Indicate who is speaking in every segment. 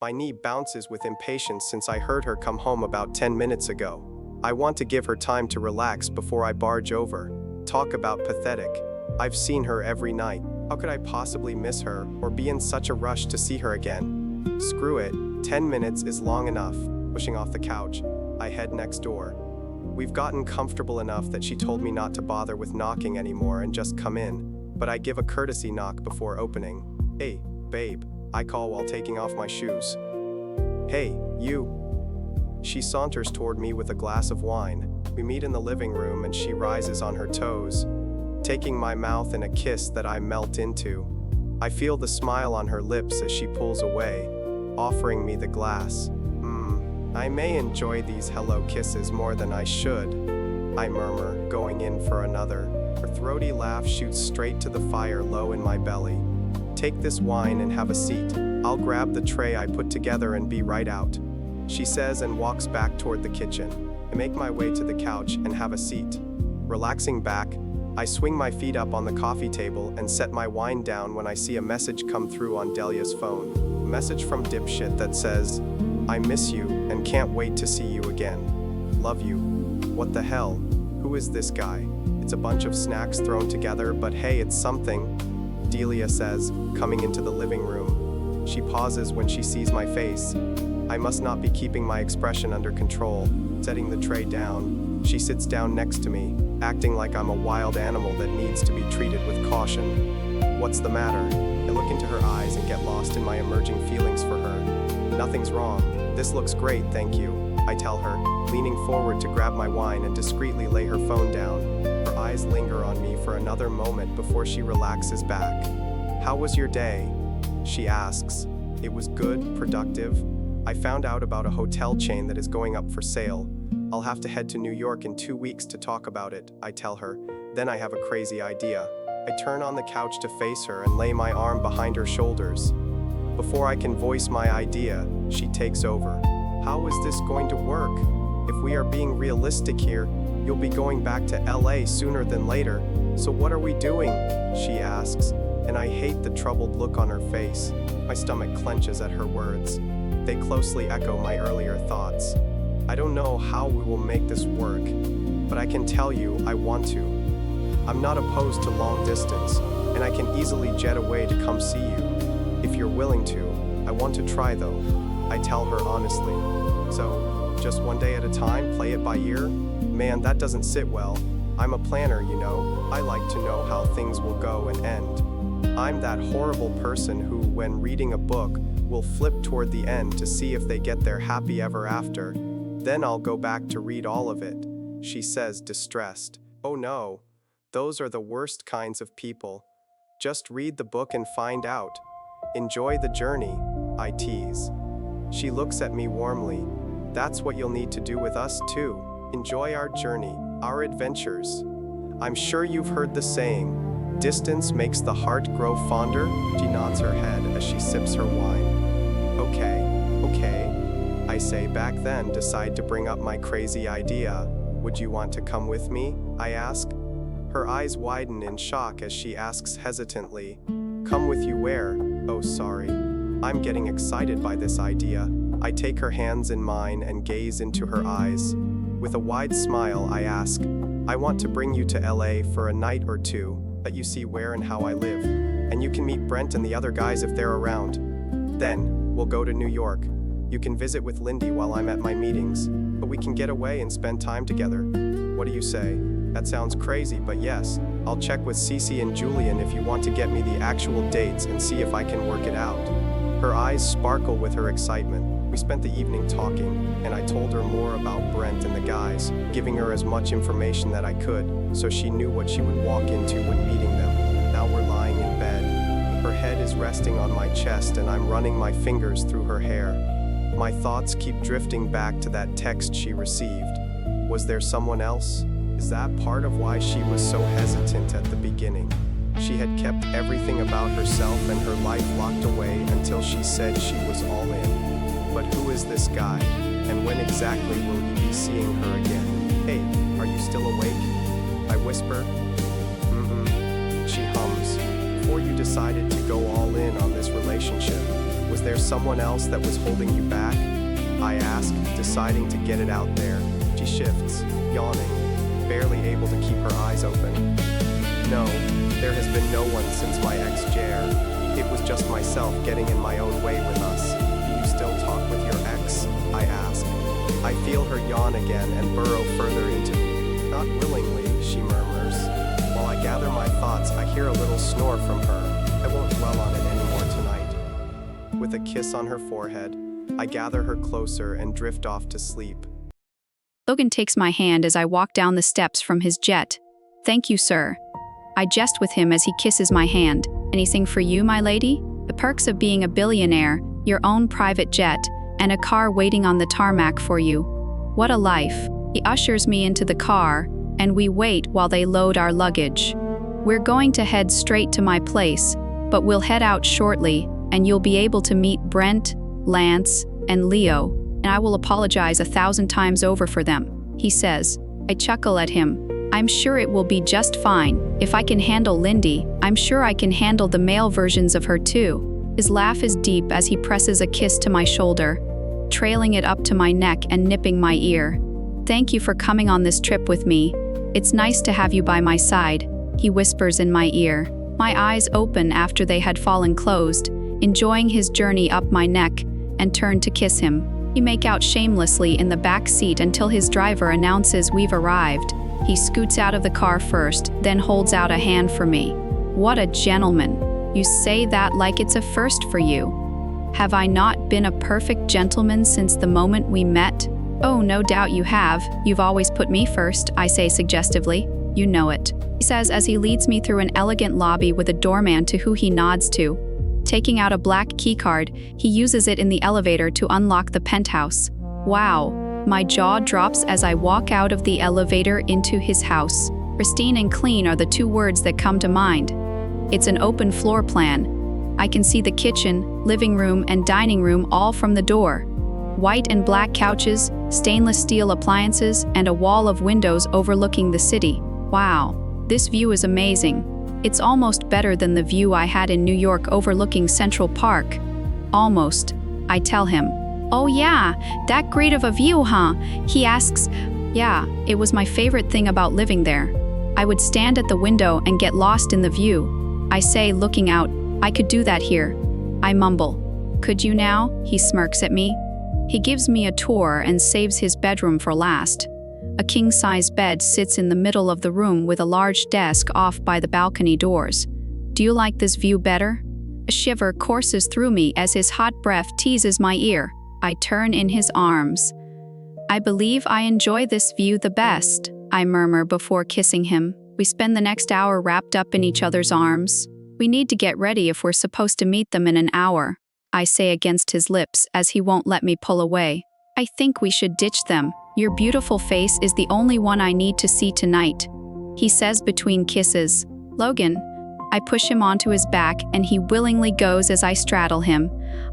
Speaker 1: My knee bounces with impatience since I heard her come home about 10 minutes ago. I want to give her time to relax before I barge over. Talk about pathetic. I've seen her every night. How could I possibly miss her or be in such a rush to see her again? Screw it, 10 minutes is long enough. Pushing off the couch, I head next door. We've gotten comfortable enough that she told me not to bother with knocking anymore and just come in, but I give a courtesy knock before opening. Hey, babe, I call while taking off my shoes. Hey, you. She saunters toward me with a glass of wine. We meet in the living room and she rises on her toes, taking my mouth in a kiss that I melt into. I feel the smile on her lips as she pulls away, offering me the glass. I may enjoy these hello kisses more than I should, I murmur, going in for another. Her throaty laugh shoots straight to the fire low in my belly. Take this wine and have a seat. I'll grab the tray I put together and be right out, she says and walks back toward the kitchen. I make my way to the couch and have a seat. Relaxing back, I swing my feet up on the coffee table and set my wine down when I see a message come through on Delia's phone. A message from dipshit that says, I miss you and can't wait to see you again. Love you. What the hell? Who is this guy? It's a bunch of snacks thrown together, but hey, it's something, Delia says, coming into the living room. She pauses when she sees my face. I must not be keeping my expression under control. Setting the tray down, she sits down next to me, acting like I'm a wild animal that needs to be treated with caution. What's the matter? I look into her eyes and get lost in my emerging feelings for her. Nothing's wrong. This looks great, thank you, I tell her, leaning forward to grab my wine and discreetly lay her phone down. Her eyes linger on me for another moment before she relaxes back. How was your day? She asks. It was good, productive. I found out about a hotel chain that is going up for sale. I'll have to head to New York in 2 weeks to talk about it, I tell her. Then I have a crazy idea. I turn on the couch to face her and lay my arm behind her shoulders. Before I can voice my idea, she takes over. How is this going to work? If we are being realistic here, you'll be going back to LA sooner than later. So what are we doing? She asks, and I hate the troubled look on her face. My stomach clenches at her words. They closely echo my earlier thoughts. I don't know how we will make this work, but I can tell you I want to. I'm not opposed to long distance, and I can easily jet away to come see you. If you're willing to, I want to try though, I tell her honestly. So, just one day at a time, play it by ear? Man, that doesn't sit well. I'm a planner, you know. I like to know how things will go and end. I'm that horrible person who, when reading a book, will flip toward the end to see if they get their happy ever after. Then I'll go back to read all of it, she says, distressed. Oh no, those are the worst kinds of people. Just read the book and find out. Enjoy the journey, I tease. She looks at me warmly. That's what you'll need to do with us too. Enjoy our journey, our adventures. I'm sure you've heard the saying, distance makes the heart grow fonder. She nods her head as she sips her wine. Okay, I say back then, decide to bring up my crazy idea. Would you want to come with me? I ask. Her eyes widen in shock as she asks hesitantly, come with you where? Oh, sorry. I'm getting excited by this idea. I take her hands in mine and gaze into her eyes. With a wide smile, I ask, I want to bring you to LA for a night or two, let you see where and how I live. And you can meet Brent and the other guys if they're around. Then, we'll go to New York. You can visit with Lindy while I'm at my meetings, but we can get away and spend time together. What do you say? That sounds crazy, but yes, I'll check with Cece and Julian if you want to get me the actual dates and see if I can work it out. Her eyes sparkle with her excitement. We spent the evening talking, and I told her more about Brent and the guys, giving her as much information that I could, so she knew what she would walk into when meeting them. Now we're lying in bed. Her head is resting on my chest, and I'm running my fingers through her hair. My thoughts keep drifting back to that text she received. Was there someone else? Is that part of why she was so hesitant at the beginning? She had kept everything about herself and her life locked away until she said she was all in. But who is this guy? And when exactly will he be seeing her again? Hey, are you still awake? I whisper. She hums. Before you decided to go all in on this relationship, was Was there someone else that was holding you back? I ask, deciding to get it out there. She shifts, yawning, barely able to keep her eyes open. No, there has been no one since my ex-Jer. It was just myself getting in my own way with us. Do you still talk with your ex? I ask. I feel her yawn again and burrow further into me. Not willingly, she murmurs. While I gather my thoughts, I hear a little snore from her. I won't dwell on it anymore tonight. With a kiss on her forehead, I gather her closer and drift off to sleep.
Speaker 2: Logan takes my hand as I walk down the steps from his jet. Thank you, sir. I jest with him as he kisses my hand. Anything for you, my lady? The perks of being a billionaire, your own private jet, and a car waiting on the tarmac for you. What a life. He ushers me into the car, and we wait while they load our luggage. We're going to head straight to my place, but we'll head out shortly, and you'll be able to meet Brent, Lance, and Leo, and I will apologize 1,000 times over for them, he says. I chuckle at him. I'm sure it will be just fine. If I can handle Lindy, I'm sure I can handle the male versions of her too. His laugh is deep as he presses a kiss to my shoulder, trailing it up to my neck and nipping my ear. Thank you for coming on this trip with me. It's nice to have you by my side, he whispers in my ear. My eyes open after they had fallen closed, enjoying his journey up my neck, and turn to kiss him. We make out shamelessly in the back seat until his driver announces we've arrived. He scoots out of the car first, then holds out a hand for me. What a gentleman. You say that like it's a first for you. Have I not been a perfect gentleman since the moment we met? Oh, no doubt you have. You've always put me first, I say suggestively. You know it, he says as he leads me through an elegant lobby with a doorman to who he nods to. Taking out a black keycard, he uses it in the elevator to unlock the penthouse. Wow. My jaw drops as I walk out of the elevator into his house. Pristine and clean are the two words that come to mind. It's an open floor plan. I can see the kitchen, living room, and dining room all from the door. White and black couches, stainless steel appliances, and a wall of windows overlooking the city. Wow, this view is amazing. It's almost better than the view I had in New York overlooking Central Park. Almost, I tell him. Oh yeah, that great of a view, huh? He asks. Yeah, it was my favorite thing about living there. I would stand at the window and get lost in the view. I say, looking out, I could do that here. I mumble. Could you now? He smirks at me. He gives me a tour and saves his bedroom for last. A king-size bed sits in the middle of the room with a large desk off by the balcony doors. Do you like this view better? A shiver courses through me as his hot breath teases my ear. I turn in his arms. I believe I enjoy this view the best, I murmur before kissing him. We spend the next hour wrapped up in each other's arms. We need to get ready if we're supposed to meet them in an hour, I say against his lips as he won't let me pull away. I think we should ditch them. Your beautiful face is the only one I need to see tonight, he says between kisses. Logan. I push him onto his back and he willingly goes as I straddle him.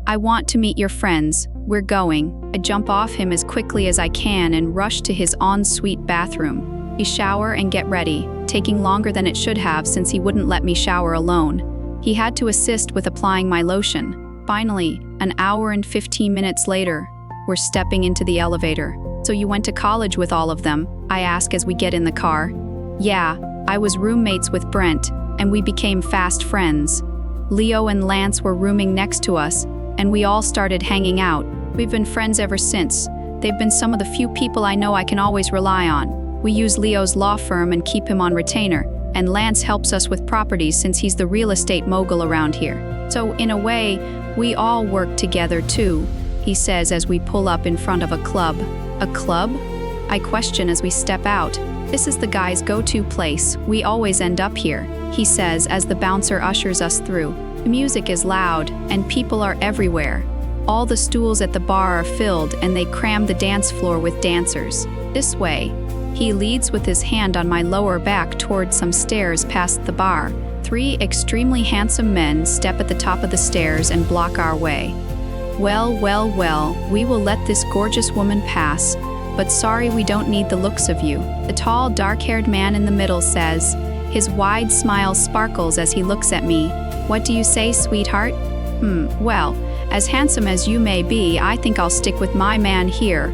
Speaker 2: I want to meet your friends. We're going. I jump off him as quickly as I can and rush to his ensuite bathroom. We shower and get ready, taking longer than it should have since he wouldn't let me shower alone. He had to assist with applying my lotion. Finally, an hour and 15 minutes later, we're stepping into the elevator. So you went to college with all of them? I ask as we get in the car. Yeah, I was roommates with Brent, and we became fast friends. Leo and Lance were rooming next to us, and we all started hanging out. We've been friends ever since. They've been some of the few people I know I can always rely on. We use Leo's law firm and keep him on retainer, and Lance helps us with properties since he's the real estate mogul around here. So, in a way, we all work together too, he says as we pull up in front of a club. A club? I question as we step out. This is the guy's go-to place. We always end up here, he says as the bouncer ushers us through. The music is loud, and people are everywhere. All the stools at the bar are filled, and they cram the dance floor with dancers. This way. He leads with his hand on my lower back toward some stairs past the bar. 3 extremely handsome men step at the top of the stairs and block our way. Well, we will let this gorgeous woman pass, but sorry we don't need the looks of you, the tall, dark-haired man in the middle says. His wide smile sparkles as he looks at me. What do you say, sweetheart? Well, As handsome as you may be, I think I'll stick with my man here.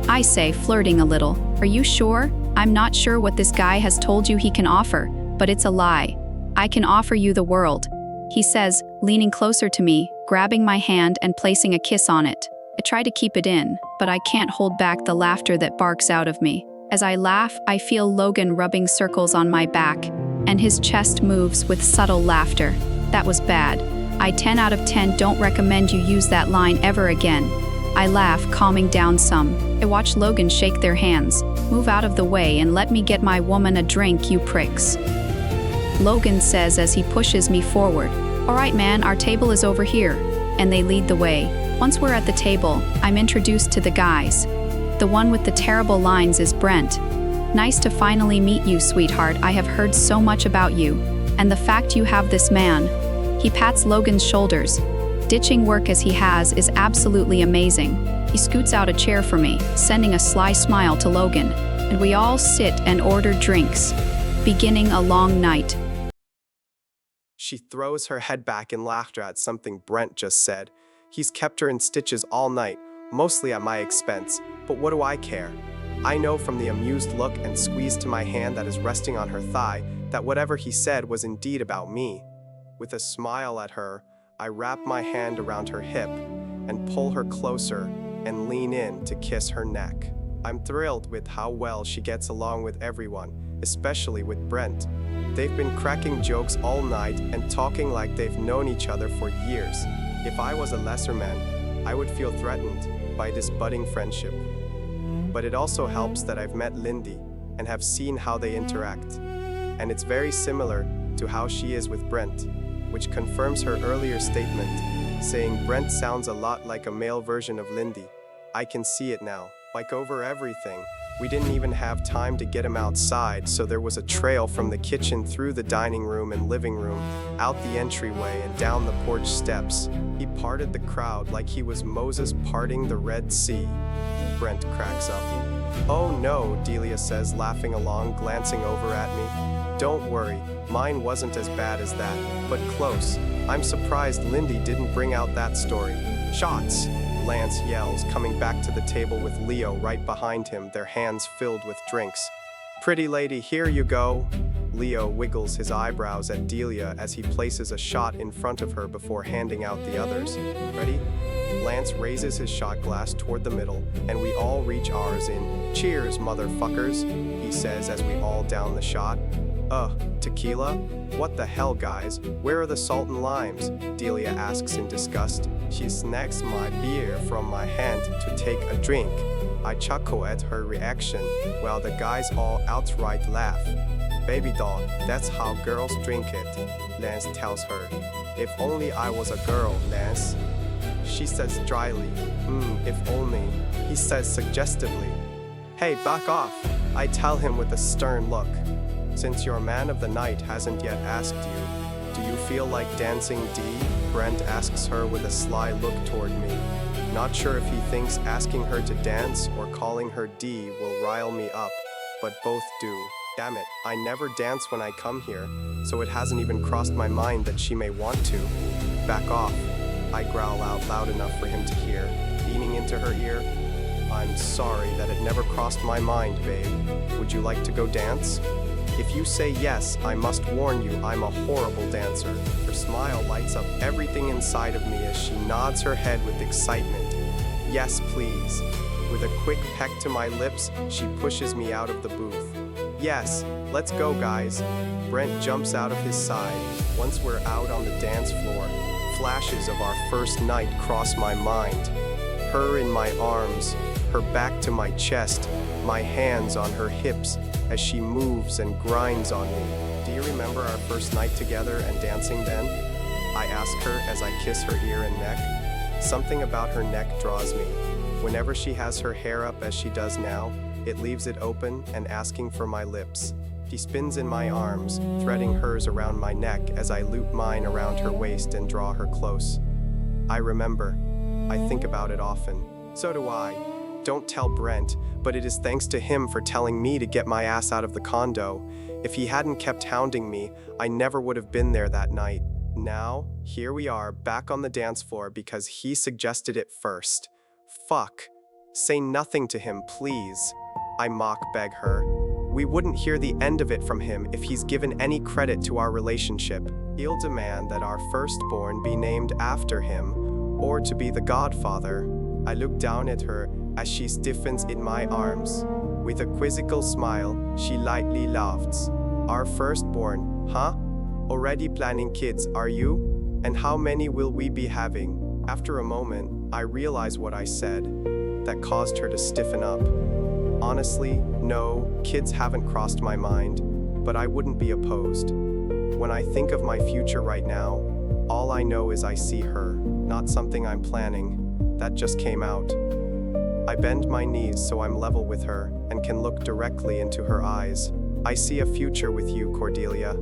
Speaker 2: I say, flirting a little. Are you sure? I'm not sure what this guy has told you he can offer, but it's a lie. I can offer you the world, he says, leaning closer to me, grabbing my hand and placing a kiss on it. I try to keep it in, but I can't hold back the laughter that barks out of me. As I laugh, I feel Logan rubbing circles on my back, and his chest moves with subtle laughter. That was bad. I 10 out of 10 don't recommend you use that line ever again. I laugh, calming down some. I watch Logan shake their hands. Move out of the way and let me get my woman a drink, you pricks. Logan says as he pushes me forward. All right, man, our table is over here. And they lead the way. Once we're at the table, I'm introduced to the guys. The one with the terrible lines is Brent. Nice to finally meet you, sweetheart. I have heard so much about you. And the fact you have this man. He pats Logan's shoulders. Ditching work as he has is absolutely amazing. He scoots out a chair for me, sending a sly smile to Logan. And we all sit and order drinks. Beginning a long night.
Speaker 1: She throws her head back in laughter at something Brent just said. He's kept her in stitches all night, mostly at my expense, but what do I care? I know from the amused look and squeeze to my hand that is resting on her thigh that whatever he said was indeed about me. With a smile at her, I wrap my hand around her hip and pull her closer and lean in to kiss her neck. I'm thrilled with how well she gets along with everyone, especially with Brent. They've been cracking jokes all night and talking like they've known each other for years. If I was a lesser man, I would feel threatened by this budding friendship. But it also helps that I've met Lindy and have seen how they interact. And it's very similar to how she is with Brent, which confirms her earlier statement, saying Brent sounds a lot like a male version of Lindy. I can see it now, like over everything. We didn't even have time to get him outside, so there was a trail from the kitchen through the dining room and living room, out the entryway and down the porch steps. He parted the crowd like he was Moses parting the Red Sea. Brent cracks up. Oh no, Delia says, laughing along, glancing over at me. Don't worry, mine wasn't as bad as that, but close. I'm surprised Lindy didn't bring out that story. Shots! Lance yells, coming back to the table with Leo right behind him, their hands filled with drinks. Pretty lady, here you go. Leo wiggles his eyebrows at Delia as he places a shot in front of her before handing out the others. Ready? Lance raises his shot glass toward the middle, and we all reach ours in, cheers, motherfuckers, he says as we all down the shot. Tequila? What the hell, guys? Where are the salt and limes? Delia asks in disgust. She snacks my beer from my hand to take a drink. I chuckle at her reaction, while the guys all outright laugh. Baby doll, that's how girls drink it, Lance tells her. If only I was a girl, Lance. She says dryly, if only. He says suggestively, hey, back off. I tell him with a stern look. Since your man of the night hasn't yet asked you, do you feel like dancing D? Brent asks her with a sly look toward me. Not sure if he thinks asking her to dance or calling her D will rile me up, but both do. Damn it, I never dance when I come here, so it hasn't even crossed my mind that she may want to. Back off, I growl out loud enough for him to hear, leaning into her ear. I'm sorry that it never crossed my mind, babe. Would you like to go dance? If you say yes, I must warn you I'm a horrible dancer. Her smile lights up everything inside of me as she nods her head with excitement. Yes, please. With a quick peck to my lips, she pushes me out of the booth. Yes, let's go, guys. Brent jumps out of his side. Once we're out on the dance floor, flashes of our first night cross my mind. Her in my arms, her back to my chest, my hands on her hips, as she moves and grinds on me. Do you remember our first night together and dancing then? I ask her as I kiss her ear and neck. Something about her neck draws me. Whenever she has her hair up as she does now, it leaves it open and asking for my lips. She spins in my arms, threading hers around my neck as I loop mine around her waist and draw her close. I remember. I think about it often. So do I. Don't tell Brent, but it is thanks to him for telling me to get my ass out of the condo. If he hadn't kept hounding me, I never would have been there that night. Now, here we are, back on the dance floor because he suggested it first. Fuck. Say nothing to him, please. I mock beg her. We wouldn't hear the end of it from him if he's given any credit to our relationship. He'll demand that our firstborn be named after him, or to be the godfather. I look down at her as she stiffens in my arms. With a quizzical smile, she lightly laughs. Our firstborn, huh? Already planning kids, are you? And how many will we be having? After a moment, I realize what I said. That caused her to stiffen up. Honestly, no, kids haven't crossed my mind, but I wouldn't be opposed. When I think of my future right now, all I know is I see her, not something I'm planning. That just came out. I bend my knees so I'm level with her and can look directly into her eyes. I see a future with you, Cordelia.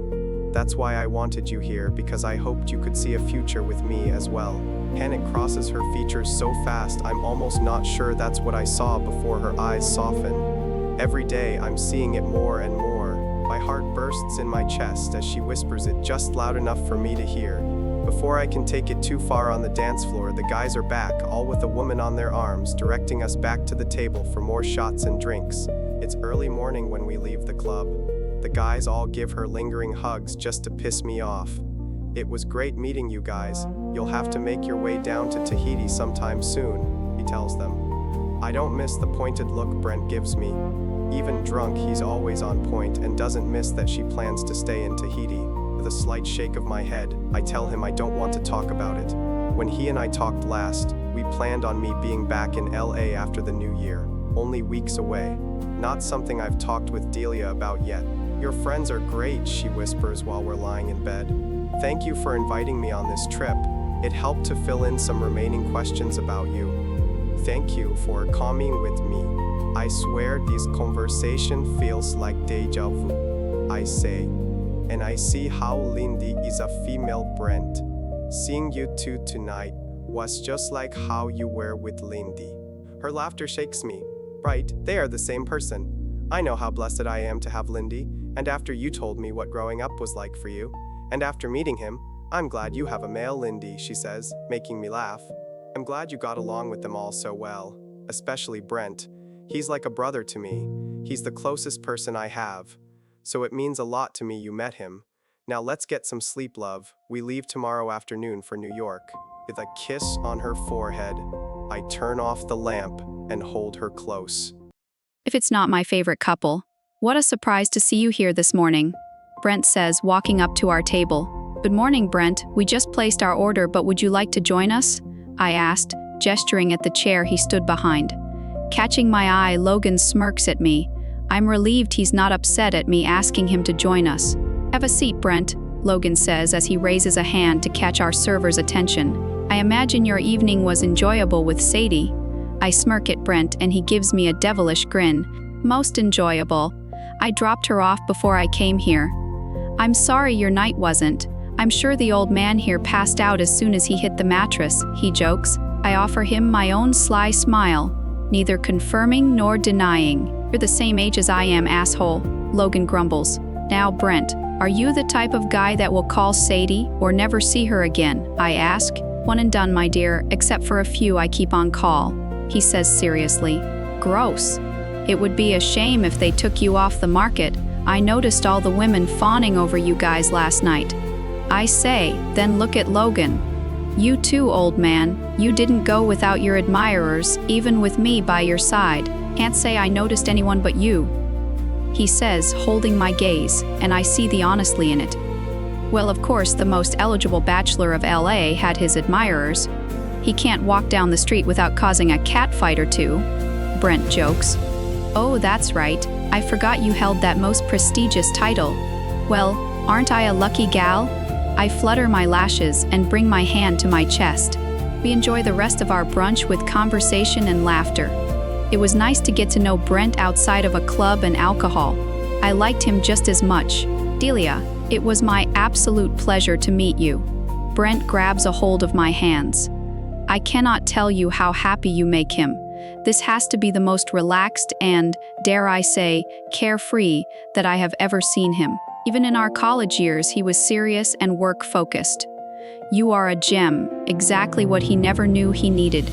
Speaker 1: That's why I wanted you here, because I hoped you could see a future with me as well. Panic crosses her features so fast I'm almost not sure that's what I saw before her eyes soften. Every day I'm seeing it more and more. My heart bursts in my chest as she whispers it just loud enough for me to hear. Before I can take it too far on the dance floor, the guys are back, all with a woman on their arms, directing us back to the table for more shots and drinks. It's early morning when we leave the club. The guys all give her lingering hugs just to piss me off. It was great meeting you guys. You'll have to make your way down to Tahiti sometime soon, he tells them. I don't miss the pointed look Brent gives me. Even drunk, he's always on point and doesn't miss that she plans to stay in Tahiti. With a slight shake of my head, I tell him I don't want to talk about it. When he and I talked last, we planned on me being back in LA after the new year, only weeks away. Not something I've talked with Delia about yet. Your friends are great, she whispers while we're lying in bed. Thank you for inviting me on this trip. It helped to fill in some remaining questions about you. Thank you for coming with me. I swear this conversation feels like deja vu. I say, and I see how Lindy is a female Brent. Seeing you two tonight was just like how you were with Lindy. Her laughter shakes me. Right, they are the same person. I know how blessed I am to have Lindy, and after you told me what growing up was like for you, and after meeting him, I'm glad you have a male Lindy, she says, making me laugh. I'm glad you got along with them all so well, especially Brent. He's like a brother to me. He's the closest person I have. So it means a lot to me you met him. Now let's get some sleep, love. We leave tomorrow afternoon for New York. With a kiss on her forehead, I turn off the lamp and hold her close.
Speaker 2: If it's not my favorite couple, what a surprise to see you here this morning, Brent says, walking up to our table. Good morning, Brent. We just placed our order, but would you like to join us? I asked, gesturing at the chair he stood behind. Catching my eye, Logan smirks at me. I'm relieved he's not upset at me asking him to join us. Have a seat, Brent, Logan says as he raises a hand to catch our server's attention. I imagine your evening was enjoyable with Sadie. I smirk at Brent and he gives me a devilish grin. Most enjoyable. I dropped her off before I came here. I'm sorry your night wasn't. I'm sure the old man here passed out as soon as he hit the mattress, he jokes. I offer him my own sly smile, neither confirming nor denying. You're the same age as I am, asshole, Logan grumbles. Now, Brent, are you the type of guy that will call Sadie or never see her again? I ask. One and done, my dear, except for a few I keep on call, he says seriously. Gross. It would be a shame if they took you off the market. I noticed all the women fawning over you guys last night. I say, then look at Logan. You too, old man. You didn't go without your admirers, even with me by your side. Can't say I noticed anyone but you, he says, holding my gaze, and I see the honesty in it. Well, of course, the most eligible bachelor of LA had his admirers. He can't walk down the street without causing a catfight or two, Brent jokes. Oh, that's right. I forgot you held that most prestigious title. Well, aren't I a lucky gal? I flutter my lashes and bring my hand to my chest. We enjoy the rest of our brunch with conversation and laughter. It was nice to get to know Brent outside of a club and alcohol. I liked him just as much. Delia, it was my absolute pleasure to meet you. Brent grabs a hold of my hands. I cannot tell you how happy you make him. This has to be the most relaxed and, dare I say, carefree that I have ever seen him. Even in our college years, he was serious and work-focused. You are a gem, exactly what he never knew he needed.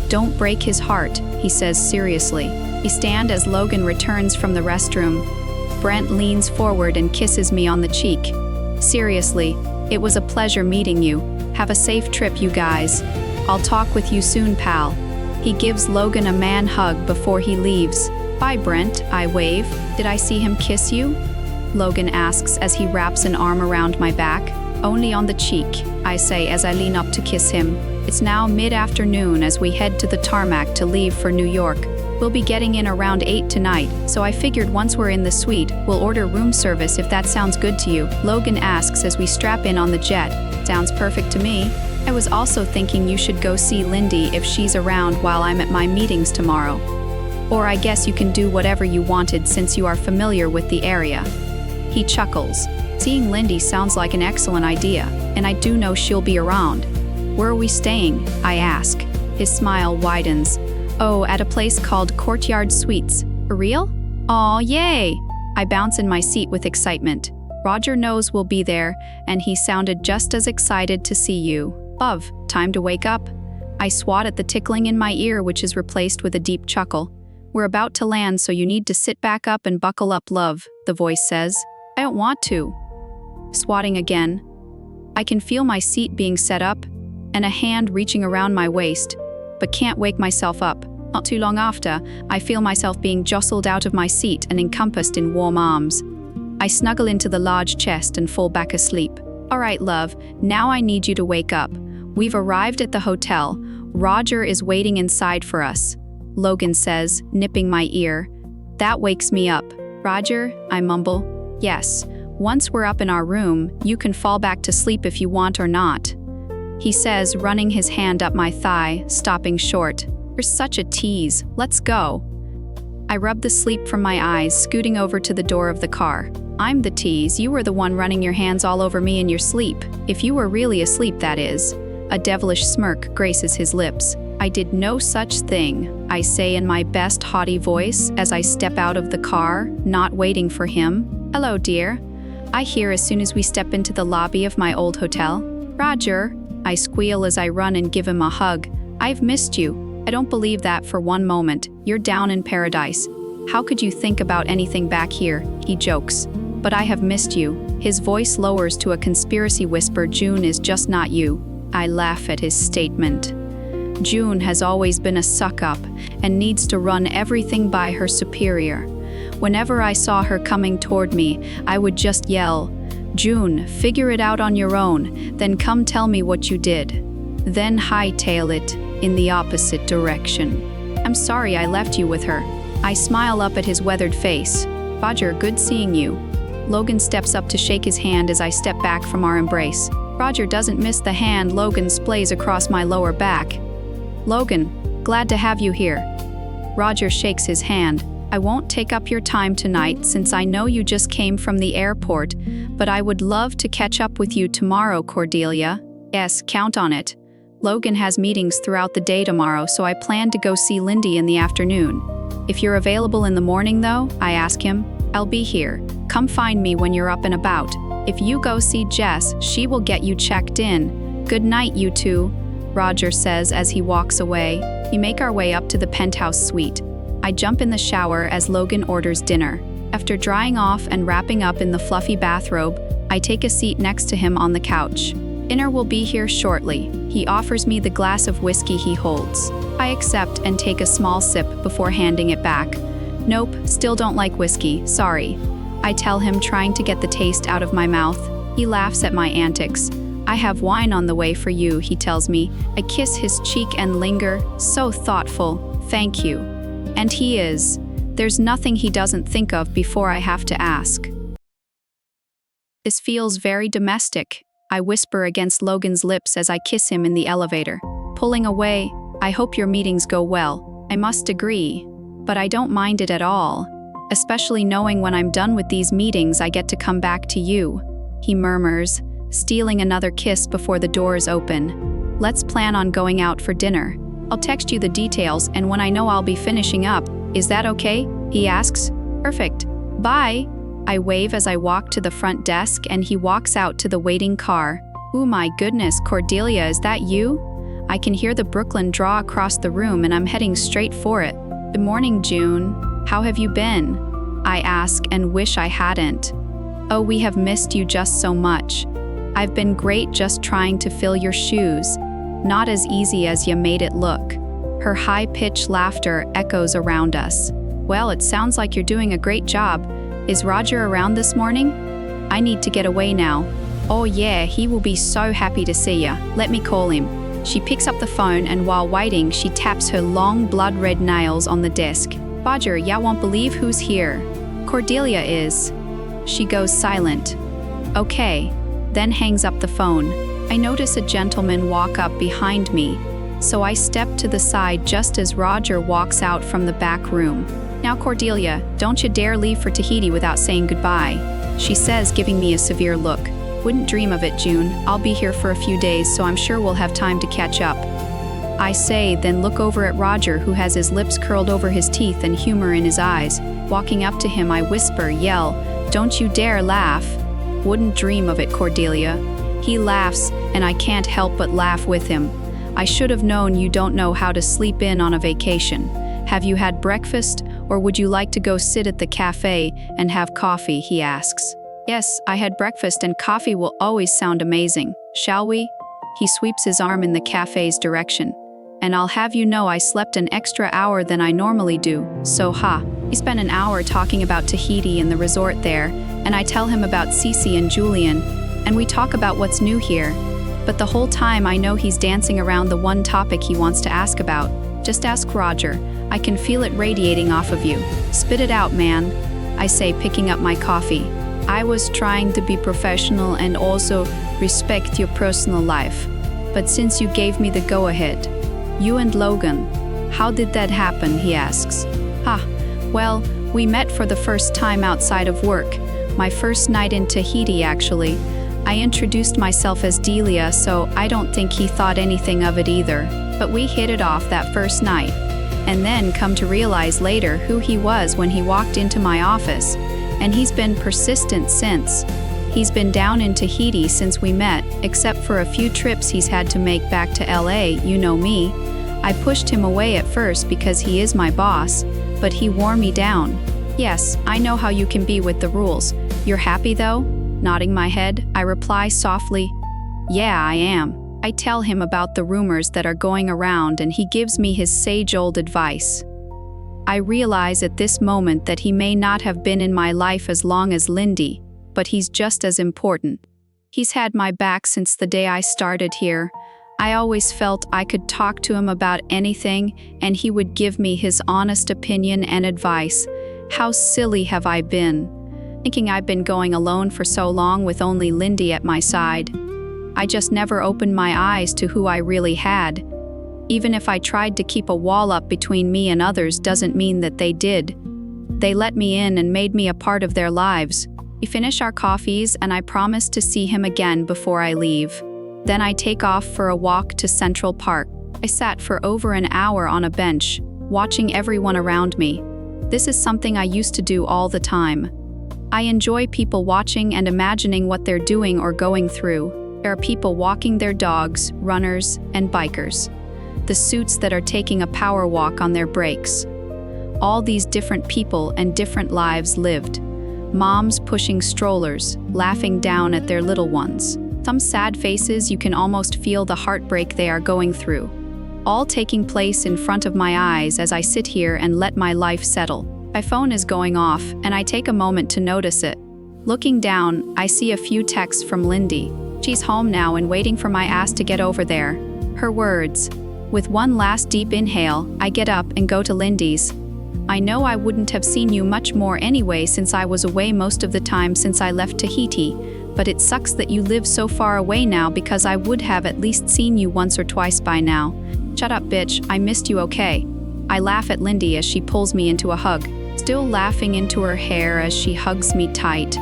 Speaker 2: Don't break his heart, he says seriously. We stand as Logan returns from the restroom. Brent leans forward and kisses me on the cheek. Seriously, it was a pleasure meeting you. Have a safe trip, you guys. I'll talk with you soon, pal. He gives Logan a man hug before he leaves. Bye, Brent, I wave. Did I see him kiss you? Logan asks as he wraps an arm around my back. Only on the cheek, I say as I lean up to kiss him. It's now mid-afternoon as we head to the tarmac to leave for New York. We'll be getting in around 8 tonight, so I figured once we're in the suite, we'll order room service if that sounds good to you. Logan asks as we strap in on the jet. Sounds perfect to me. I was also thinking you should go see Lindy if she's around while I'm at my meetings tomorrow. Or I guess you can do whatever you wanted since you are familiar with the area. He chuckles. Seeing Lindy sounds like an excellent idea, and I do know she'll be around. Where are we staying? I ask. His smile widens. Oh, at a place called Courtyard Suites. For real? Aw, yay! I bounce in my seat with excitement. Roger knows we'll be there, and he sounded just as excited to see you. Love, time to wake up. I swat at the tickling in my ear, which is replaced with a deep chuckle. We're about to land, so you need to sit back up and buckle up, love, the voice says. I don't want to. Swatting again. I can feel my seat being set up, and a hand reaching around my waist, but can't wake myself up. Not too long after, I feel myself being jostled out of my seat and encompassed in warm arms. I snuggle into the large chest and fall back asleep. All right, love, now I need you to wake up. We've arrived at the hotel. Roger is waiting inside for us, Logan says, nipping my ear. That wakes me up. Roger, I mumble. Yes, once we're up in our room, you can fall back to sleep if you want or not. He says, running his hand up my thigh, stopping short. You're such a tease. Let's go. I rub the sleep from my eyes, scooting over to the door of the car. I'm the tease. You were the one running your hands all over me in your sleep. If you were really asleep, that is. A devilish smirk graces his lips. I did no such thing, I say in my best haughty voice as I step out of the car, not waiting for him. Hello, dear. I hear as soon as we step into the lobby of my old hotel. Roger, I squeal as I run and give him a hug. I've missed you. I don't believe that for one moment. You're down in paradise. How could you think about anything back here? He jokes. But I have missed you. His voice lowers to a conspiracy whisper. June is just not you. I laugh at his statement. June has always been a suck-up and needs to run everything by her superior. Whenever I saw her coming toward me, I would just yell, June, figure it out on your own, then come tell me what you did. Then hightail it in the opposite direction. I'm sorry I left you with her. I smile up at his weathered face. Roger, good seeing you. Logan steps up to shake his hand as I step back from our embrace. Roger doesn't miss the hand Logan splays across my lower back. Logan, glad to have you here. Roger shakes his hand. I won't take up your time tonight since I know you just came from the airport, but I would love to catch up with you tomorrow, Cordelia. Yes, count on it. Logan has meetings throughout the day tomorrow, so I plan to go see Lindy in the afternoon. If you're available in the morning, though, I ask him, I'll be here. Come find me when you're up and about. If you go see Jess, she will get you checked in. Good night, you two, Roger says as he walks away. We make our way up to the penthouse suite. I jump in the shower as Logan orders dinner. After drying off and wrapping up in the fluffy bathrobe, I take a seat next to him on the couch. Dinner will be here shortly. He offers me the glass of whiskey he holds. I accept and take a small sip before handing it back. Nope, still don't like whiskey, sorry. I tell him, trying to get the taste out of my mouth. He laughs at my antics. I have wine on the way for you, he tells me. I kiss his cheek and linger. So thoughtful. Thank you. And he is. There's nothing he doesn't think of before I have to ask. This feels very domestic, I whisper against Logan's lips as I kiss him in the elevator. Pulling away, I hope your meetings go well. I must agree, but I don't mind it at all. Especially knowing when I'm done with these meetings, I get to come back to you, he murmurs, stealing another kiss before the doors open. Let's plan on going out for dinner. I'll text you the details, and when I know I'll be finishing up, is that okay? He asks. Perfect. Bye. I wave as I walk to the front desk and he walks out to the waiting car. "Oh my goodness, Cordelia, is that you?" I can hear the Brooklyn draw across the room and I'm heading straight for it. "Good morning, June. How have you been?" I ask and wish I hadn't. "Oh, we have missed you just so much. I've been great, just trying to fill your shoes. Not as easy as you made it look." Her high-pitched laughter echoes around us. "Well, it sounds like you're doing a great job. Is Roger around this morning? I need to get away now." "Oh yeah, he will be so happy to see ya. Let me call him." She picks up the phone and while waiting, she taps her long blood-red nails on the desk. "Roger, ya won't believe who's here." "Cordelia is." She goes silent. "Okay," then hangs up the phone. I notice a gentleman walk up behind me, so I step to the side just as Roger walks out from the back room. "Now Cordelia, don't you dare leave for Tahiti without saying goodbye," she says, giving me a severe look. "Wouldn't dream of it, June. I'll be here for a few days, so I'm sure we'll have time to catch up." I say, then look over at Roger, who has his lips curled over his teeth and humor in his eyes. Walking up to him, I whisper, yell, "Don't you dare laugh." "Wouldn't dream of it, Cordelia." He laughs, and I can't help but laugh with him. "I should have known you don't know how to sleep in on a vacation. Have you had breakfast, or would you like to go sit at the cafe and have coffee?" he asks. "Yes, I had breakfast and coffee will always sound amazing. Shall we?" He sweeps his arm in the cafe's direction. "And I'll have you know I slept an extra hour than I normally do, so ha." We spent an hour talking about Tahiti and the resort there, and I tell him about Cece and Julian, and we talk about what's new here. But the whole time I know he's dancing around the one topic he wants to ask about. "Just ask Roger. I can feel it radiating off of you. Spit it out, man," I say, picking up my coffee. "I was trying to be professional and also respect your personal life. But since you gave me the go-ahead." "You and Logan. How did that happen?" he asks. Well, we met for the first time outside of work. My first night in Tahiti, actually. I introduced myself as Delia, so I don't think he thought anything of it either. But we hit it off that first night. And then come to realize later who he was when he walked into my office. And he's been persistent since. He's been down in Tahiti since we met, except for a few trips he's had to make back to LA, you know me. I pushed him away at first because he is my boss, but he wore me down. "Yes, I know how you can be with the rules. You're happy though?" Nodding my head, I reply softly, "Yeah, I am." I tell him about the rumors that are going around and he gives me his sage-old advice. I realize at this moment that he may not have been in my life as long as Lindy, but he's just as important. He's had my back since the day I started here. I always felt I could talk to him about anything and he would give me his honest opinion and advice. How silly have I been? Thinking I've been going alone for so long with only Lindy at my side. I just never opened my eyes to who I really had. Even if I tried to keep a wall up between me and others doesn't mean that they did. They let me in and made me a part of their lives. We finish our coffees and I promise to see him again before I leave. Then I take off for a walk to Central Park. I sat for over an hour on a bench, watching everyone around me. This is something I used to do all the time. I enjoy people watching and imagining what they're doing or going through. There are people walking their dogs, runners, and bikers. The suits that are taking a power walk on their breaks. All these different people and different lives lived. Moms pushing strollers, laughing down at their little ones. Some sad faces you can almost feel the heartbreak they are going through. All taking place in front of my eyes as I sit here and let my life settle. My phone is going off, and I take a moment to notice it. Looking down, I see a few texts from Lindy. She's home now and waiting for my ass to get over there. Her words. With one last deep inhale, I get up and go to Lindy's. "I know I wouldn't have seen you much more anyway since I was away most of the time since I left Tahiti, but it sucks that you live so far away now because I would have at least seen you once or twice by now." "Shut up, bitch, I missed you, okay?" I laugh at Lindy as she pulls me into a hug, still laughing into her hair as she hugs me tight.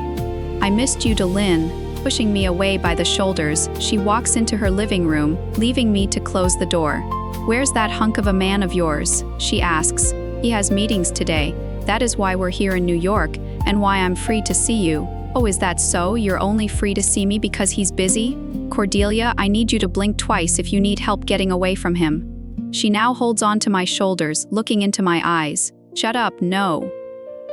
Speaker 2: "I missed you to Lynn." Pushing me away by the shoulders, she walks into her living room, leaving me to close the door. "Where's that hunk of a man of yours?" she asks. "He has meetings today. That is why we're here in New York, and why I'm free to see you." "Oh, is that so? You're only free to see me because he's busy?" Cordelia, I need you to blink twice if you need help getting away from him. She now holds on to my shoulders, looking into my eyes. Shut up, no.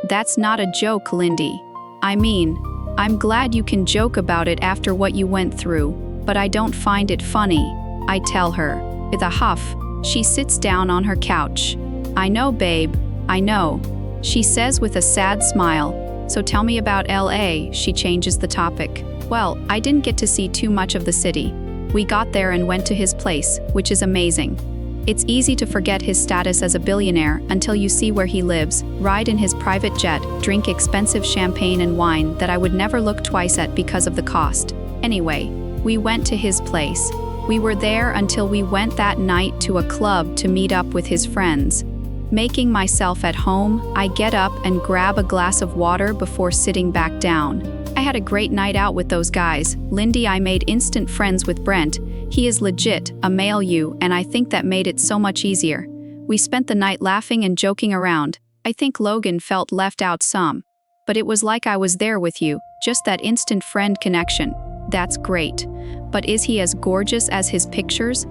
Speaker 2: That's not a joke, Lindy. I mean, I'm glad you can joke about it after what you went through, but I don't find it funny, I tell her. With a huff, she sits down on her couch. I know, babe, I know, she says with a sad smile. So tell me about LA, she changes the topic. Well, I didn't get to see too much of the city. We got there and went to his place, which is amazing. It's easy to forget his status as a billionaire until you see where he lives, ride in his private jet, drink expensive champagne and wine that I would never look twice at because of the cost. Anyway, we went to his place. We were there until we went that night to a club to meet up with his friends. Making myself at home, I get up and grab a glass of water before sitting back down. I had a great night out with those guys. Lindy, I made instant friends with Brent. He is legit, a male you, and I think that made it so much easier. We spent the night laughing and joking around. I think Logan felt left out some. But it was like I was there with you, just that instant friend connection. That's great. But is he as gorgeous as his pictures?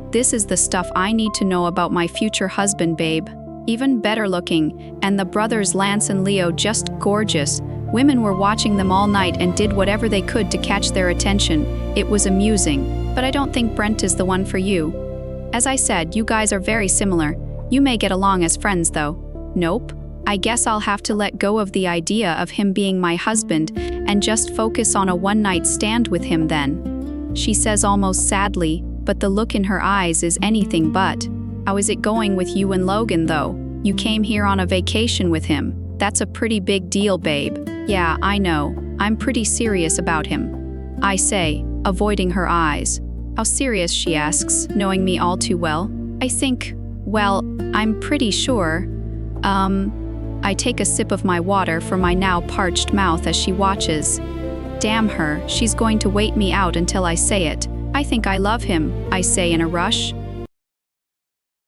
Speaker 2: This is the stuff I need to know about my future husband, babe. Even better looking, and the brothers Lance and Leo just gorgeous. Women were watching them all night and did whatever they could to catch their attention. It was amusing, but I don't think Brent is the one for you. As I said, you guys are very similar. You may get along as friends though. Nope. I guess I'll have to let go of the idea of him being my husband and just focus on a one-night stand with him then. She says almost sadly, but the look in her eyes is anything but. How is it going with you and Logan though? You came here on a vacation with him. That's a pretty big deal, babe. Yeah, I know. I'm pretty serious about him. I say, avoiding her eyes. How serious, she asks, knowing me all too well. I think, well, I'm pretty sure. I take a sip of my water from my now parched mouth as she watches. Damn her, she's going to wait me out until I say it. I think I love him, I say in a rush.